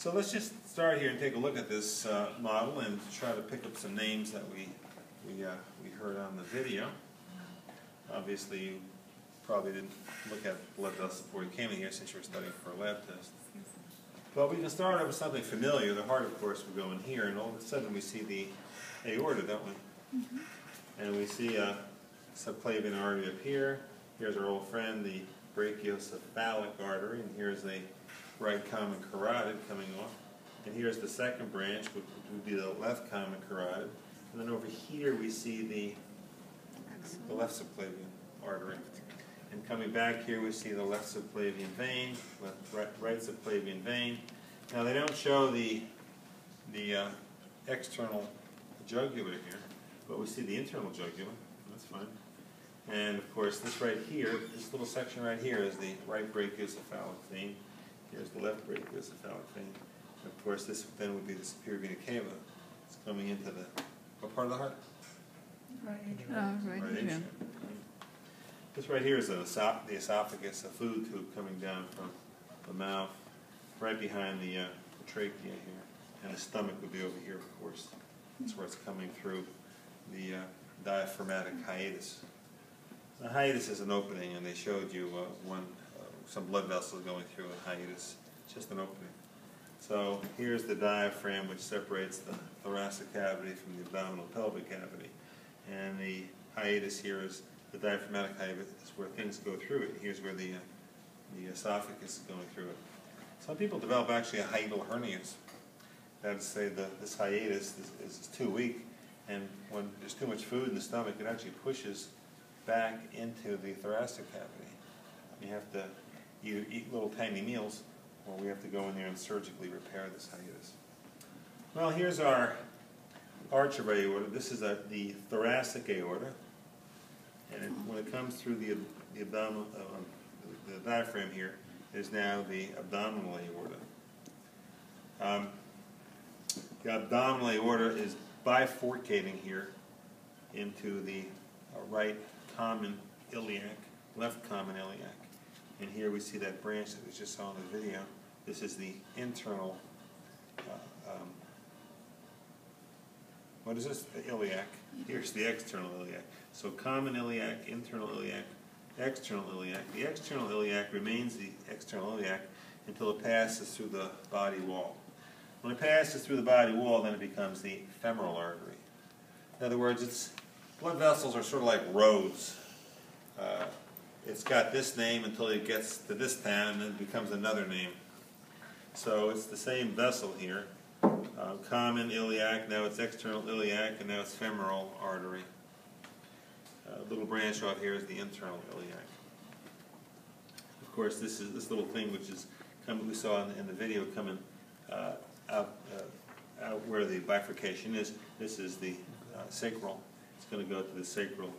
So let's just start here and take a look at this model and try to pick up some names that we heard on the video. Obviously, you probably didn't look at blood vessels before you came in here since you were studying for a lab test. But we can start out with something familiar. The heart, of course, will go in here, and all of a sudden we see the aorta, don't we? Mm-hmm. And we see a subclavian artery up here. Here's our old friend, the brachiocephalic artery, and here's the right common carotid coming off. And here's the second branch, which would be the left common carotid. And then over here we see the left subclavian artery. And coming back here we see the left subclavian vein, right subclavian vein. Now they don't show the external jugular here, but we see the internal jugular. That's fine. And of course this right here, this little section right here is the right brachiocephalic vein. Here's the left brachiocephalic vein. And of course this then would be the superior vena cava. It's coming into the, what part of the heart? Right atrium. This right here is the esophagus, a food tube coming down from the mouth, right behind the trachea here. And the stomach would be over here, of course. That's where it's coming through the diaphragmatic hiatus. The hiatus is an opening, and they showed you some blood vessels going through a hiatus. It's just an opening. So here's the diaphragm, which separates the thoracic cavity from the abdominal pelvic cavity. And the hiatus here is the diaphragmatic hiatus, is where things go through it. Here's where the esophagus is going through it. Some people develop actually a hiatal hernias. That is to say this hiatus is too weak, and when there's too much food in the stomach, it actually pushes back into the thoracic cavity. You have to either eat little tiny meals, or we have to go in there and surgically repair this hiatus. Well, here's our arch of aorta. This is the thoracic aorta, and when it comes through the abdominal, the diaphragm here, is now the abdominal aorta. The abdominal aorta is bifurcating here into the right common iliac, left common iliac. And here we see that branch that we just saw in the video. This is the internal, what is this? The iliac. Here's the external iliac. So common iliac, internal iliac, external iliac. The external iliac remains the external iliac until it passes through the body wall. When it passes through the body wall, then it becomes the femoral artery. In other words, blood vessels are sort of like roads. It's got this name until it gets to this town, and then it becomes another name. So it's the same vessel here. Common iliac, now it's external iliac, and now it's femoral artery. Little branch off here is the internal iliac. Of course, this is this little thing which is we saw in the video coming out where the bifurcation is. This is the sacral. It's going to go to the sacrum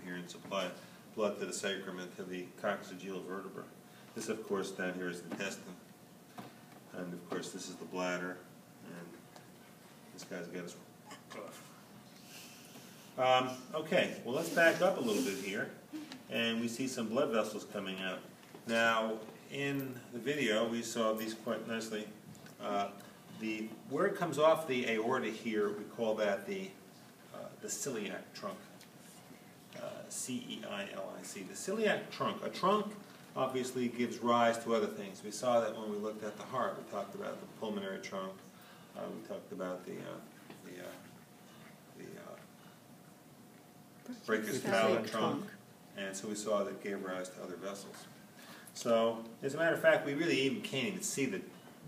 here and supply blood to the sacrum and to the coccygeal vertebra. This, of course, down here is the intestine. And, of course, this is the bladder. And this guy's got his cough. Okay, well, let's back up a little bit here. And we see some blood vessels coming out. Now, in the video, we saw these quite nicely. Where it comes off the aorta here, we call that the celiac trunk. C-E-I-L-I-C. The celiac trunk. A trunk obviously gives rise to other things. We saw that when we looked at the heart. We talked about the pulmonary trunk. We talked about the brachiocephalic trunk. And so we saw that it gave rise to other vessels. So, as a matter of fact, we really can't even see the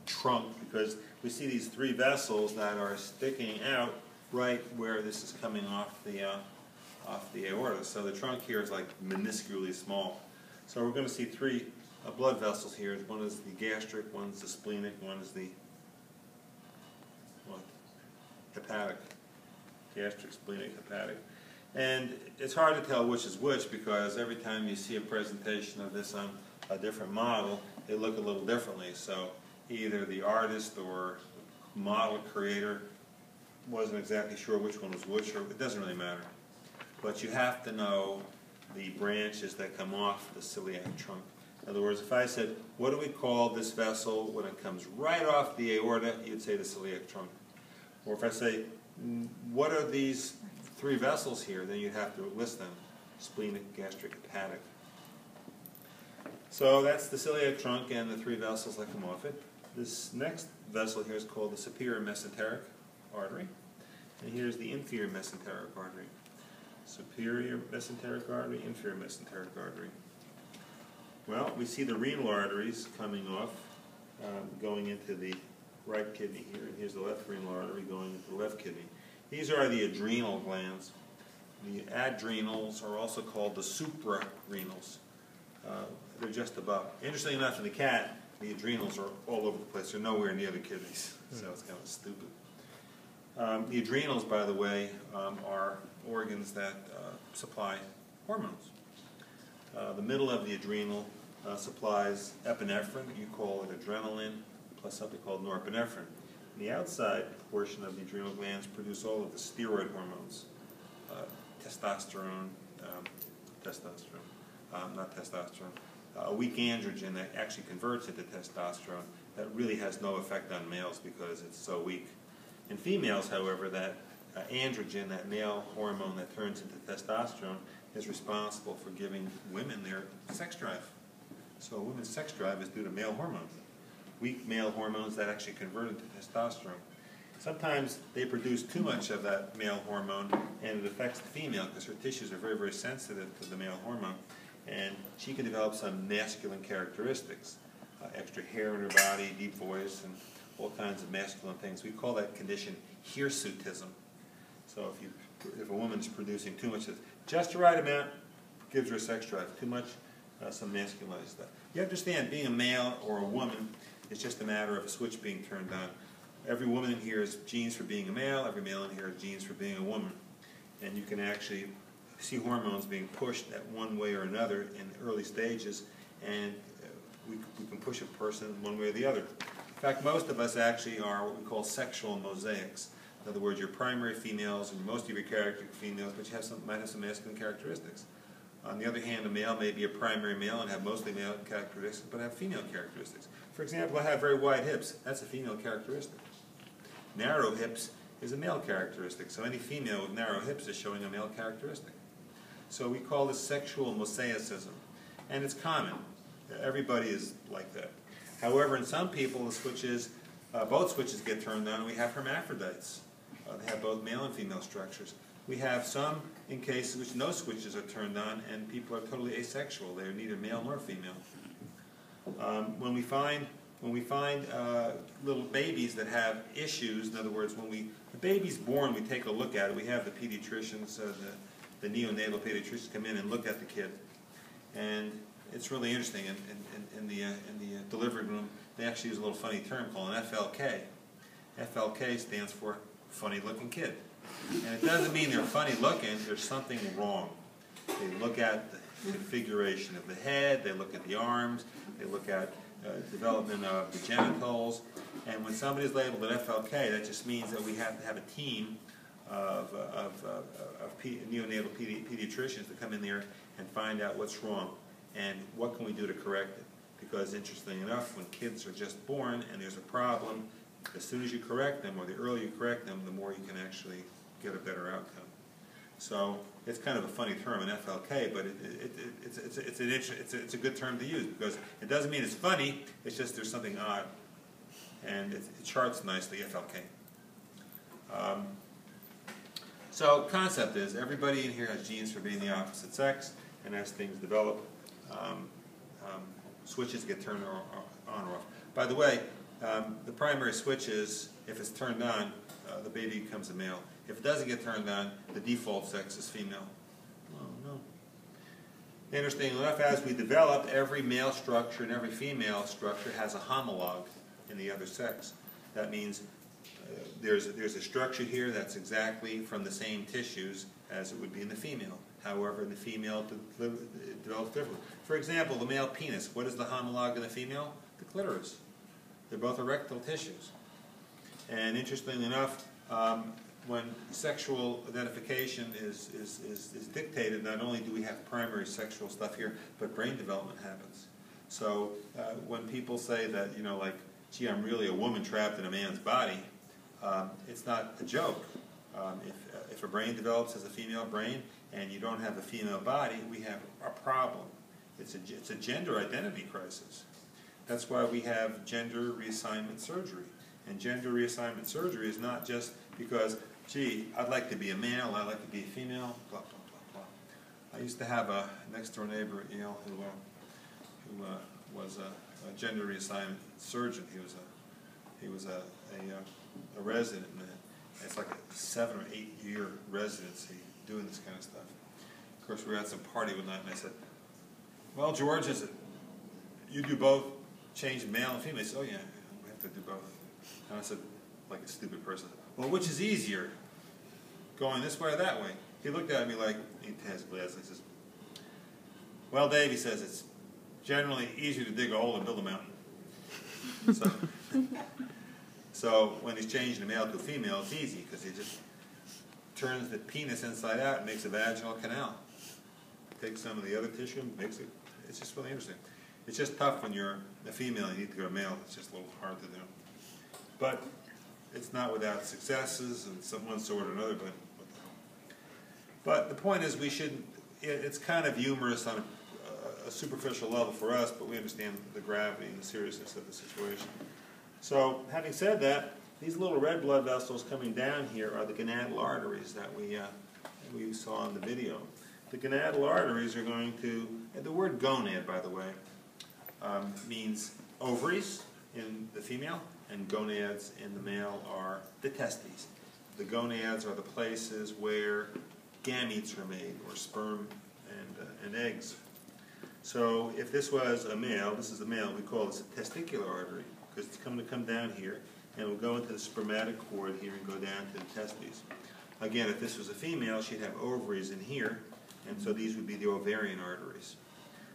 trunk because we see these three vessels that are sticking out right where this is coming off the aorta. So the trunk here is like minusculely small. So we're going to see three blood vessels here. One is the gastric, one is the splenic, one is the hepatic. Gastric, splenic, hepatic. And it's hard to tell which is which because every time you see a presentation of this on a different model, they look a little differently. So either the artist or model creator wasn't exactly sure which one was which, or it doesn't really matter. But you have to know the branches that come off the celiac trunk. In other words, if I said, what do we call this vessel when it comes right off the aorta, you'd say the celiac trunk. Or if I say, what are these three vessels here, then you'd have to list them: splenic, gastric, hepatic. So that's the celiac trunk and the three vessels that come off it. This next vessel here is called the superior mesenteric artery. And here's the inferior mesenteric artery. Superior mesenteric artery, inferior mesenteric artery. Well, we see the renal arteries coming off, going into the right kidney here, and here's the left renal artery going into the left kidney. These are the adrenal glands. The adrenals are also called the suprarenals. They're just above. Interestingly enough, in the cat, the adrenals are all over the place. They're nowhere near the kidneys, so it's kind of stupid. The adrenals, by the way, are organs that supply hormones. The middle of the adrenal supplies epinephrine. You call it adrenaline, plus something called norepinephrine. The outside portion of the adrenal glands produce all of the steroid hormones: testosterone, not testosterone, a weak androgen that actually converts into testosterone that really has no effect on males because it's so weak. In females, however, that androgen, that male hormone that turns into testosterone, is responsible for giving women their sex drive. So a woman's sex drive is due to male hormones. Weak male hormones that actually convert into testosterone. Sometimes they produce too much of that male hormone, and it affects the female because her tissues are very, very sensitive to the male hormone, and she can develop some masculine characteristics, extra hair in her body, deep voice, and all kinds of masculine things. We call that condition hirsutism. So if a woman's producing too much, just the right amount gives her a sex drive. Too much, some masculinized stuff. You understand, being a male or a woman is just a matter of a switch being turned on. Every woman in here has genes for being a male. Every male in here has genes for being a woman. And you can actually see hormones being pushed at one way or another in early stages, and we can push a person one way or the other. In fact, most of us actually are what we call sexual mosaics. In other words, you're primary females, and most of your character are females, but you might have some masculine characteristics. On the other hand, a male may be a primary male and have mostly male characteristics, but have female characteristics. For example, I have very wide hips. That's a female characteristic. Narrow hips is a male characteristic, so any female with narrow hips is showing a male characteristic. So we call this sexual mosaicism, and it's common. Everybody is like that. However, in some people, the switches, both switches get turned on, and we have hermaphrodites. They have both male and female structures. We have some in cases which no switches are turned on, and people are totally asexual. They are neither male nor female. When we find little babies that have issues, in other words, when the baby's born, we take a look at it. We have the pediatricians, the neonatal pediatricians come in and look at the kid, and it's really interesting. In the delivery room, they actually use a little funny term called an FLK. FLK stands for funny-looking kid, and it doesn't mean they're funny-looking. There's something wrong. They look at the configuration of the head. They look at the arms. They look at development of the genitals, and when somebody's labeled an FLK, that just means that we have to have a team of neonatal pediatricians to come in there and find out what's wrong and what can we do to correct it. Because interestingly enough, when kids are just born and there's a problem, as soon as you correct them, or the earlier you correct them, the more you can actually get a better outcome. So it's kind of a funny term, an FLK, but it's a good term to use because it doesn't mean it's funny. It's just there's something odd, and it charts nicely, FLK. So concept is everybody in here has genes for being the opposite sex, and as things develop, switches get turned on or off. By the way, the primary switch is, if it's turned on, the baby becomes a male. If it doesn't get turned on, the default sex is female. Oh, no. Interestingly enough, as we develop, every male structure and every female structure has a homologue in the other sex. That means there's a structure here that's exactly from the same tissues as it would be in the female. However, in the female, it develops differently. For example, the male penis, what is the homologue in the female? The clitoris. They're both erectile tissues. And interestingly enough, when sexual identification is dictated, not only do we have primary sexual stuff here, but brain development happens. So when people say that, you know, like, gee, I'm really a woman trapped in a man's body, it's not a joke. If a brain develops as a female brain and you don't have a female body, we have a problem. It's a gender identity crisis. That's why we have gender reassignment surgery. And gender reassignment surgery is not just because, gee, I'd like to be a male, I'd like to be a female, blah, blah, blah, blah. I used to have a next-door neighbor at Yale who was a gender reassignment surgeon. He was a resident, and it's like a 7 or 8 year residency doing this kind of stuff. Of course, we were at some party one night, and I said, "Well, George, is it you do both, change male and female?" He said, "Oh yeah, we have to do both." And I said, like a stupid person, "Well, which is easier, going this way or that way?" He looked at me like, he has glasses, he says, "Well, Dave," he says, "it's generally easier to dig a hole and build a mountain." So when he's changing a male to a female, it's easy because he just turns the penis inside out and makes a vaginal canal. Takes some of the other tissue and makes it. It's just really interesting. It's just tough when you're a female and you need to go to male. It's just a little hard to do. But it's not without successes and some one sort or another. But the point is, we shouldn't. It's kind of humorous on a superficial level for us, but we understand the gravity and the seriousness of the situation. So, having said that, these little red blood vessels coming down here are the gonadal arteries that we saw in the video. The gonadal arteries are going to, and the word gonad, by the way, means ovaries in the female, and gonads in the male are the testes. The gonads are the places where gametes are made, or sperm and eggs. So if this was a male, this is a male, we call this a testicular artery, because it's going to come down here, and it will go into the spermatic cord here and go down to the testes. Again, if this was a female, she'd have ovaries in here, and so these would be the ovarian arteries.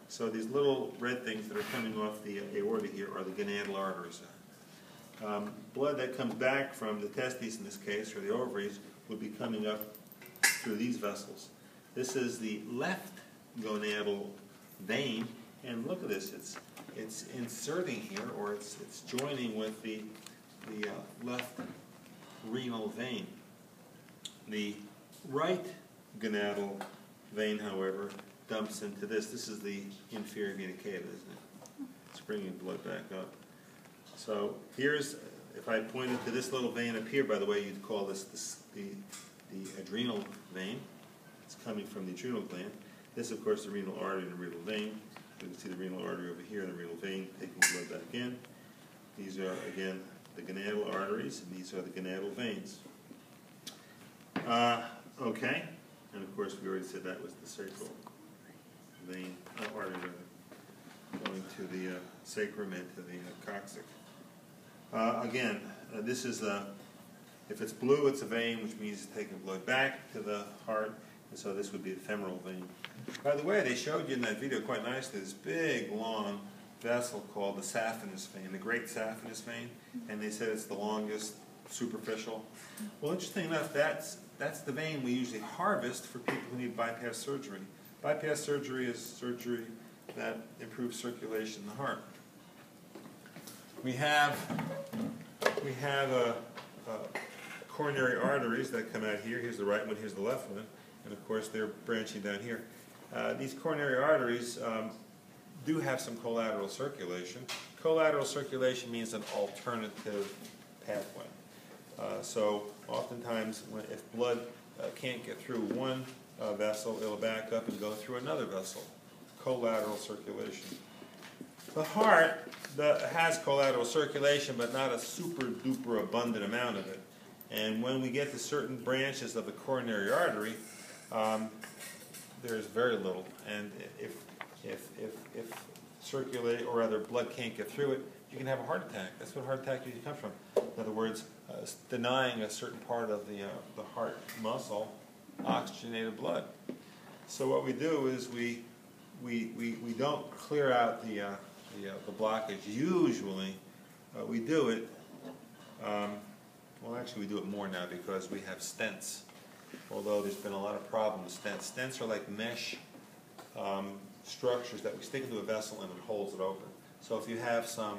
So these little red things that are coming off the aorta here are the gonadal arteries. Blood that comes back from the testes in this case, or the ovaries, would be coming up through these vessels. This is the left gonadal vein, and look at this, it's inserting here, or it's joining with the left renal vein. The right gonadal vein, however, dumps into this. This is the inferior vena cava, isn't it? It's bringing blood back up. So here's, if I pointed to this little vein up here, by the way, you'd call this the adrenal vein. It's coming from the adrenal gland. This, of course, the renal artery and the renal vein. You can see the renal artery over here and the renal vein taking blood back in. These are, again, the gonadal arteries, and these are the gonadal veins. Okay, and of course we already said that was the sacral vein, artery going to the sacrum and to the coccyx. Again, this is if it's blue, it's a vein, which means it's taking blood back to the heart, and so this would be a femoral vein. By the way, they showed you in that video quite nicely this big, long vessel called the saphenous vein, the great saphenous vein, and they said it's the longest superficial. Well, interesting enough, that's the vein we usually harvest for people who need bypass surgery. Bypass surgery is surgery that improves circulation in the heart. We have coronary arteries that come out here. Here's the right one, here's the left one, and of course they're branching down here. These coronary arteries do have some collateral circulation. Collateral circulation means an alternative pathway. So oftentimes, if blood can't get through one vessel, it'll back up and go through another vessel. Collateral circulation. The heart has collateral circulation, but not a super duper abundant amount of it. And when we get to certain branches of the coronary artery, there's very little. And if circulate, or rather blood can't get through it, you can have a heart attack. That's what a heart attack usually comes from. In other words, denying a certain part of the heart muscle oxygenated blood. So what we do is we don't clear out the blockage. Usually, we do it. Well, actually, we do it more now because we have stents. Although there's been a lot of problems with stents. Stents are like mesh structures that we stick into a vessel and it holds it open. So if you have some